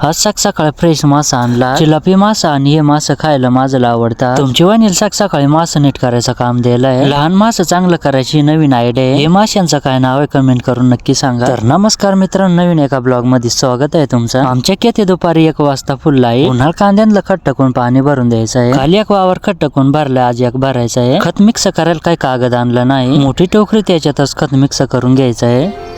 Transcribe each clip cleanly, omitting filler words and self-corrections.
आज सकाळी फ्रेश मासा आणला. चिलापी मासा आणि हे मासे खायला माझ्याला आवडतात. तुमची वनील सकाळी मासा नीट करायचं काम दिलंय. लहान मासे चांगलं करायची नवीन आयडिया आहे. हे माशांचं काय नाव आहे कमेंट करून नक्की सांगा. तर नमस्कार मित्रांनो, नवीन एका ब्लॉग मध्ये स्वागत आहे तुमचं. आमच्या केते दुपारी 1 वाजता फुल आहे. उन्हाळ कांद्यांना खट टाकून पाणी भरून द्यायचं आहे. खाली एक वावर खट टाकून भरलाय, आज एक भरायचं आहे. खत मिक्स करायला काही कागद आणला नाही. मोठी टोकरी त्याच्यातच खत मिक्स करून घ्यायचं आहे.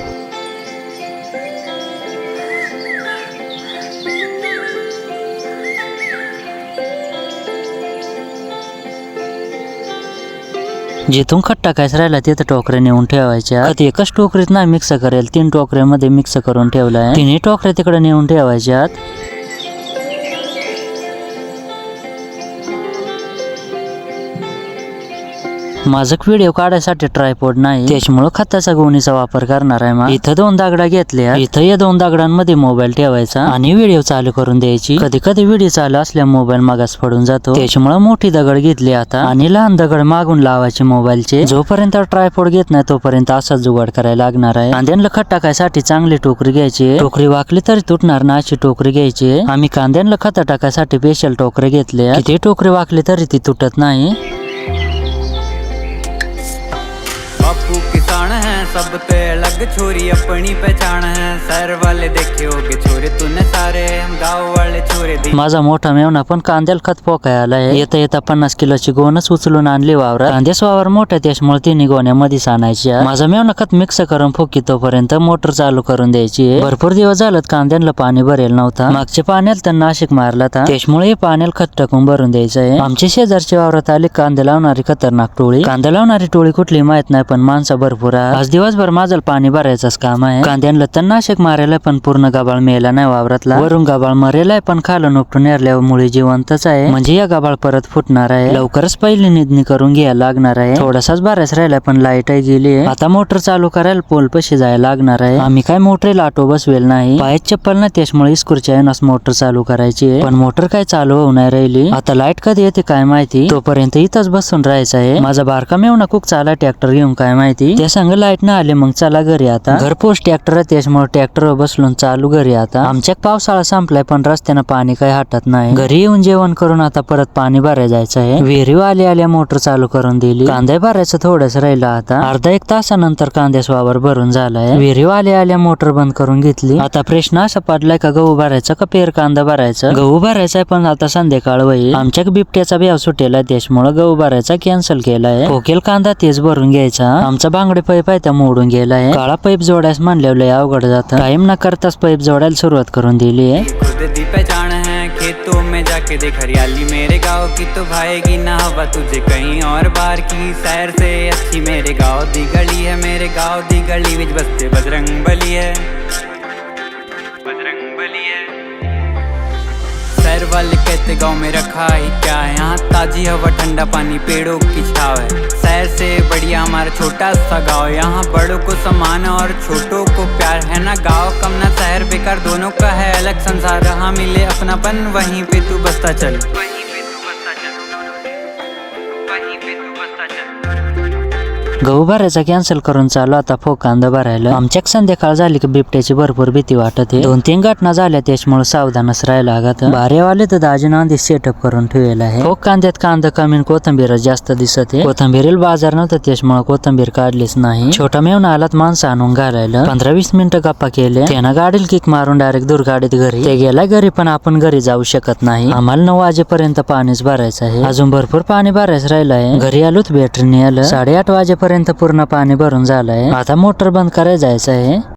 जिथून खट टाकायचं राहिला तिथं टोकऱ्या नेऊन ठेवायच्या. खत एकच टोकरीत नाही मिक्स करेल, 3 टोकऱ्यामध्ये मिक्स करून ठेवलाय. 3 टोकऱ्या तिकडे नेऊन ठेवायच्यात. माझं व्हिडिओ काढायसाठी ट्रायपॉड नाही, त्याच्यामुळे खताचा गोणीचा वापर करणार आहे. मग इथं 2 दगडा घेतल्या. इथं या 2 दगडांमध्ये मोबाईल ठेवायचा आणि व्हिडिओ चालू करून द्यायची. कधी कधी व्हिडिओ चालू असल्या मोबाईल मागास पडून जातो, त्याच्यामुळे मोठी दगड घेतली आता आणि लहान दगड मागून लावायचे मोबाईलचे. जोपर्यंत ट्रायपॉड घेत नाही तोपर्यंत असाच जुगाड करायला लागणार आहे. कांद्यांना खत टाकायसाठी चांगली टोकरी घ्यायची. टोकरी वाकली तरी तुटणार ना अशी टोकरी घ्यायची. आम्ही कांद्यांना खत टाकायसाठी स्पेशल टोकरी घेतल्या. किती टोकरी वाकली तरी ती तुटत नाही. बापू किसान है सब पे अलग, छोरी अपनी पहचान है. सर वाले देखे होगे छोरे तूने सारे, हम गाँव वाले छोरे दी. माझा मोठा मेवना पण कांद्याला खत पोकाय आलाय. येता 50 किलोची गोणच उचलून आणली वावरात. कांद्याच वावर मोठा त्याच्यामुळे 3 गोण्यामध्येच आणायच्या. माझा मेवना खत मिक्स करून फोकी तोपर्यंत मोटर चालू करून द्यायची. भरपूर दिवस झालं कांद्यांना पाणी भरेल नव्हता. मागच्या पाण्याला त्यांना नाशिक मारला था, त्याच्यामुळे पाण्याला खत टाकून भरून द्यायचं आहे. आमच्या शेजारच्या वावरात आली कांदे लावणारी खतरनाक टोळी. कांदा लावणारी टोळी कुठली माहित नाही, पण माणसं भरपूर आहे. आज दिवसभर माझं पाणी भरायचंच काम आहे. कांद्यांना तर नाशिक मारायला पण पूर्ण गबाळ मेला नाही वावरातला. वरून गबाळ मरेलाय पण खालून उपटून नेरल्यामुळे जिवंतच आहे. म्हणजे या गबाळ परत फुटणार आहे. लवकरच पहिली निधनी करून घ्यायला लागणार आहे. थोडासाच भरायच राहिला पण लाईट गेली. आता मोटर चालू करायला पोल पशी जायला लागणार आहे. आम्ही काय मोटरीला ऑटो बसवेल नाही, पायात चप्पल नाही, त्याच्यामुळे स्कूरच्या मोटर चालू करायची आहे. पण मोटर काय चालू होऊ नाही राहिली. आता लाईट कधी येते काय माहिती, तोपर्यंत इथंच बसून राहायचं आहे. माझा बारका मेवना कुक चाला ट्रॅक्टर घेऊन काय माहिती. त्या संग लाईट ना आले मग चला घरी. आता घरपोच ट्रॅक्टर आहे त्याच्यामुळे ट्रॅक्टरवर बसलून चालू घरी. आता आमच्या पावसाळा संपलाय पण रस्त्यानं पाणी काही हटत नाही. घरी येऊन जेवण करून आता परत पाणी भरायला जायचं आहे. विहिरी आल्या मोटर चालू करून दिली. कांदा भरायचं थोडंच राहिलं. आता अर्धा 1 तासानंतर कांद्याचा वावर भरून झालाय. विहिरी आल्या मोटर बंद करून घेतली. आता प्रश्न असा पडलाय का गहू भरायचा का पेर कांदा भरायचा. गहू भरायचा पण आता संध्याकाळ होईल. आमच्या बिबट्याचा ब्याव सुटेला त्याच्यामुळे गहू भरायचा कॅन्सल केलाय. खोकेल कांदा तेच भरून घ्यायचा. आमचा बांगडे पाईप आहे त्या मोडून गेलाय. काळा पाईप जोडायच म्हणल्यावर अवघड जातं. टाइम न करताच पाईप जोडायला सुरुवात करून दिली आहे. खुद दी पहचान है, खेतों में जाके देख हरियाली मेरे गाँव की, तो भाएगी ना हवा तुझे कहीं और बाहर की. शहर से अच्छी मेरे गाँव दी गली है, मेरे गाँव दी गली विच बसते बजरंग बली है, बजरंग बली है. शहर वाले कहते गाँव में रखा ही क्या है, यहाँ ताजी हवा ठंडा पानी पेड़ों की छाव है. शहर से बढ़िया हमारा छोटा सा गाँव, यहाँ बड़ों को सम्मान और छोटों को प्यार है ना. गाँव कम ना शहर बेकार, दोनों का है अलग संसार. हाँ मिले अपनापन वहीं पे तू बसता चल, वहीं पे तू बसता चल, वहीं पे तू बसता चल. गहू भरायचा कॅन्सल करून चालू आता फोक कांदा भरायला. आमच्या संध्याकाळ झाली की बिबट्याची भरपूर भीती वाटत आहे. 2-3 घटना झाल्या त्याच्यामुळे सावधानच राहायला लागत. बारेवाले तर दाजीनं आधी सेटअप करून ठेवलेला आहे. फोक कांद्यात कांदा कमी कोथंबीर जास्त दिसत आहे. कोथंबीरीला बाजार नव्हतं त्याच्यामुळे कोथंबीर काढलीच नाही. छोटा मेवना आलात माणसं आणून घालायला. 15-20 मिनिटं गप्पा केले. त्यानं गाडीला किक मारून डायरेक्ट दूर गाडीत घरी. ते गेला घरी पण आपण घरी जाऊ शकत नाही. आम्हाला 9 वाजेपर्यंत पाणीच भरायचं आहे. अजून भरपूर पाणी भरायचं राहिलं आहे. घरी आलोत बॅटरीने आलं. 8:30 वाजेपर्यंत पूर्ण पाणी भरून झालंय. आता मोटर बंद करायला जायचं आहे.